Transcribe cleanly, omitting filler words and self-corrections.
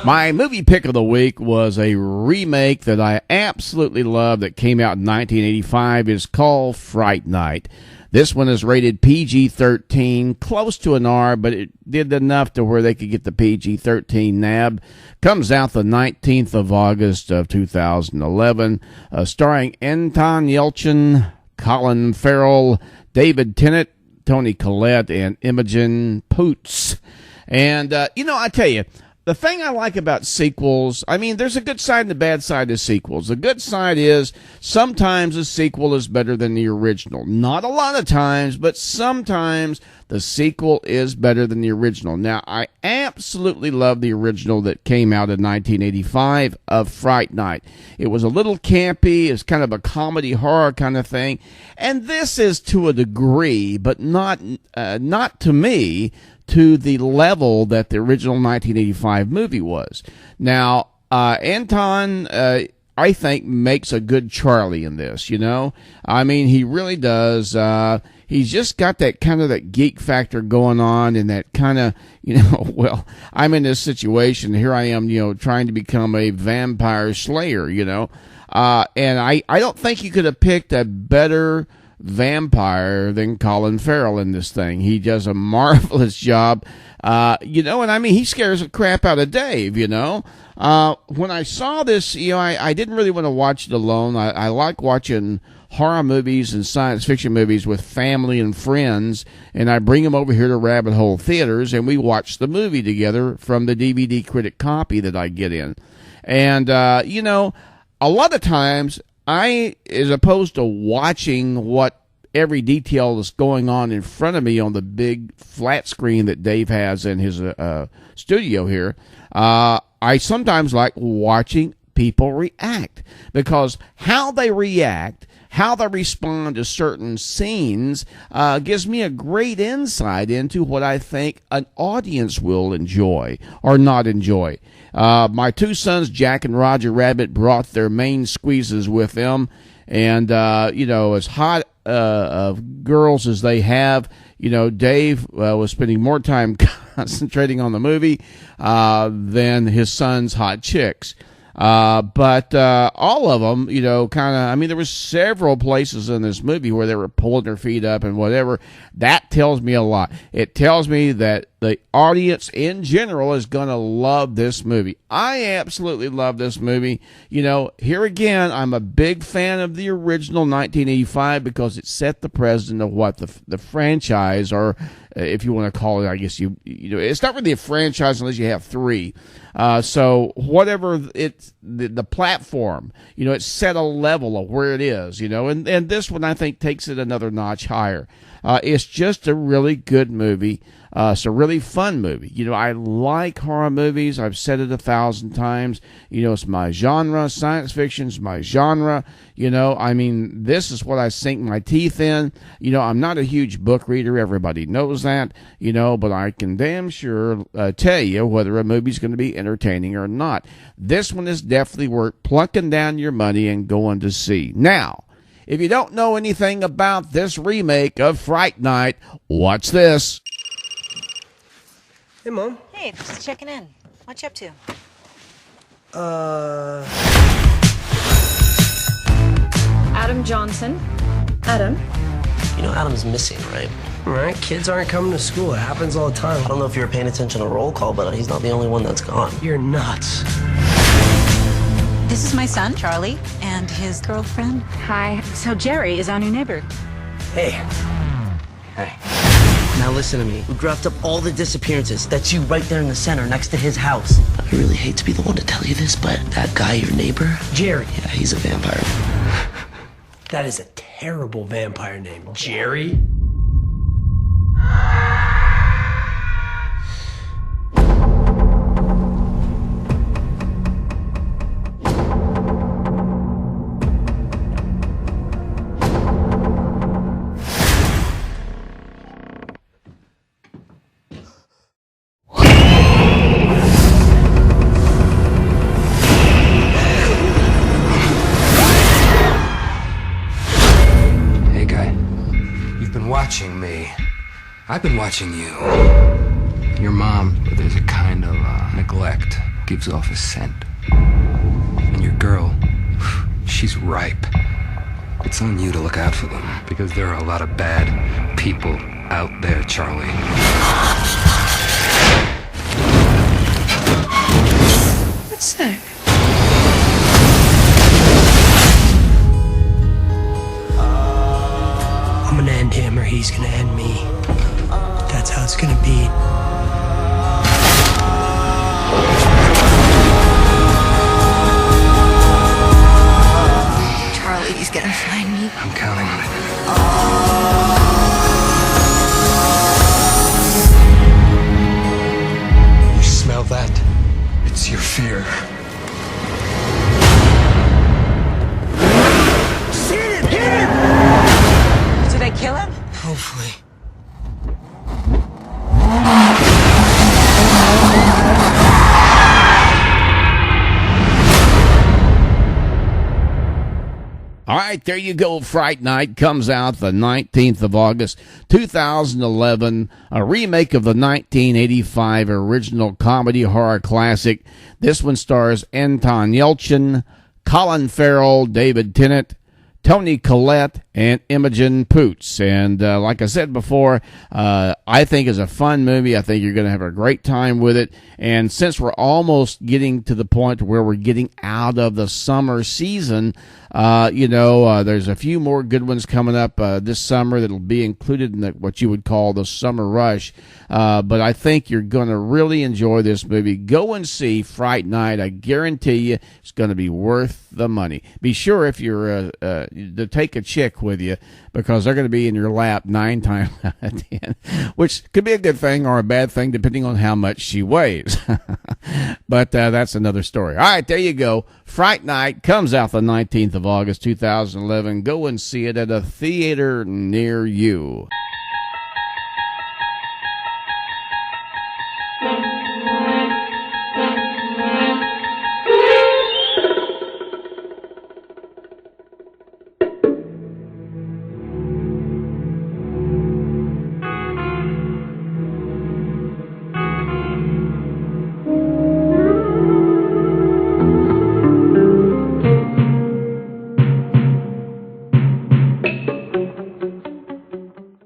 My movie pick of the week was a remake that I absolutely love that came out in 1985. It's called Fright Night. This one is rated PG-13, close to an R, but it did enough to where they could get the PG-13 nab. Comes out the 19th of August of 2011, starring Anton Yelchin, Colin Farrell, David Tennant, Toni Collette, and Imogen Poots. And, I tell you, the thing I like about sequels, I mean, there's a good side and a bad side to sequels. The good side is sometimes a sequel is better than the original. Not a lot of times, but sometimes the sequel is better than the original. Now, I absolutely love the original that came out in 1985 of Fright Night. It was a little campy. It's kind of a comedy horror kind of thing. And this is to a degree, but not to me, to the level that the original 1985 movie was. Now, Anton, I think, makes a good Charlie in this, you know? I mean, he really does. He's just got that kind of that geek factor going on and that kind of, well, I'm in this situation. Here I am, trying to become a vampire slayer, and I don't think you could have picked a better vampire than Colin Farrell in this thing. He does a marvelous job, and I mean, he scares the crap out of Dave, when I saw this, I didn't really want to watch it alone. I like watching horror movies and science fiction movies with family and friends, and I bring them over here to Rabbit Hole Theaters, and we watch the movie together from the DVD critic copy that I get in. And, a lot of times, as opposed to watching what every detail is going on in front of me on the big flat screen that Dave has in his studio here, I sometimes like watching people react, because how they react, how they respond to certain scenes gives me a great insight into what I think an audience will enjoy or not enjoy. My two sons, Jack and Roger Rabbit, brought their main squeezes with them, and as hot of girls as they have, Dave was spending more time concentrating on the movie than his son's hot chicks. But all of them, there were several places in this movie where they were pulling their feet up and whatever. That tells me a lot. It tells me that the audience in general is going to love this movie. I absolutely love this movie. Here again, I'm a big fan of the original 1985 because it set the precedent of what the franchise, or if you want to call it, I guess it's not really a franchise unless you have three. So whatever it's the platform, it set a level of where it is, and this one I think takes it another notch higher. It's just a really good movie. It's a really fun movie. I like horror movies. I've said it 1,000 times. It's my genre. Science fiction's my genre. This is what I sink my teeth in. I'm not a huge book reader. Everybody knows that, but I can damn sure tell you whether a movie's going to be entertaining or not. This one is definitely worth plucking down your money and going to see. Now, if you don't know anything about this remake of Fright Night, watch this. Hey, Mom. Hey, just checking in. What you up to? Adam Johnson. Adam? Adam's missing, right? All right, kids aren't coming to school. It happens all the time. I don't know if you were paying attention to roll call, but he's not the only one that's gone. You're nuts. This is my son, Charlie, and his girlfriend. Hi. So Jerry is our new neighbor. Hey. Hey. Now listen to me. We graphed up all the disappearances. That's you right there in the center next to his house. I really hate to be the one to tell you this, but that guy, your neighbor? Jerry. Yeah, he's a vampire. That is a terrible vampire name. Jerry? Watching me. I've been watching you. Your mom, there's a kind of neglect. gives off a scent. And your girl, she's ripe. It's on you to look out for them, because there are a lot of bad people out there, Charlie. What's that? I'm gonna end him or he's gonna end me. That's how it's gonna be. Charlie's gonna find me. I'm counting on it. You smell that? It's your fear. Did I kill him? Hopefully. All right, there you go. Fright Night comes out the 19th of August, 2011, a remake of the 1985 original comedy horror classic. This one stars Anton Yelchin, Colin Farrell, David Tennant, Toni Collette, and Imogen Poots. And like I said before, I think it's a fun movie. I think you're going to have a great time with it. And since we're almost getting to the point where we're getting out of the summer season, there's a few more good ones coming up this summer that'll be included in what you would call the summer rush. But I think you're going to really enjoy this movie. Go and see Fright Night. I guarantee you it's going to be worth the money. Be sure if you're to take a chick with you, because they're going to be in your lap 9 times out of 10, which could be a good thing or a bad thing depending on how much she weighs. But that's another story. All right, there you go. Fright Night comes out the 19th of August, 2011. Go and see it at a theater near you.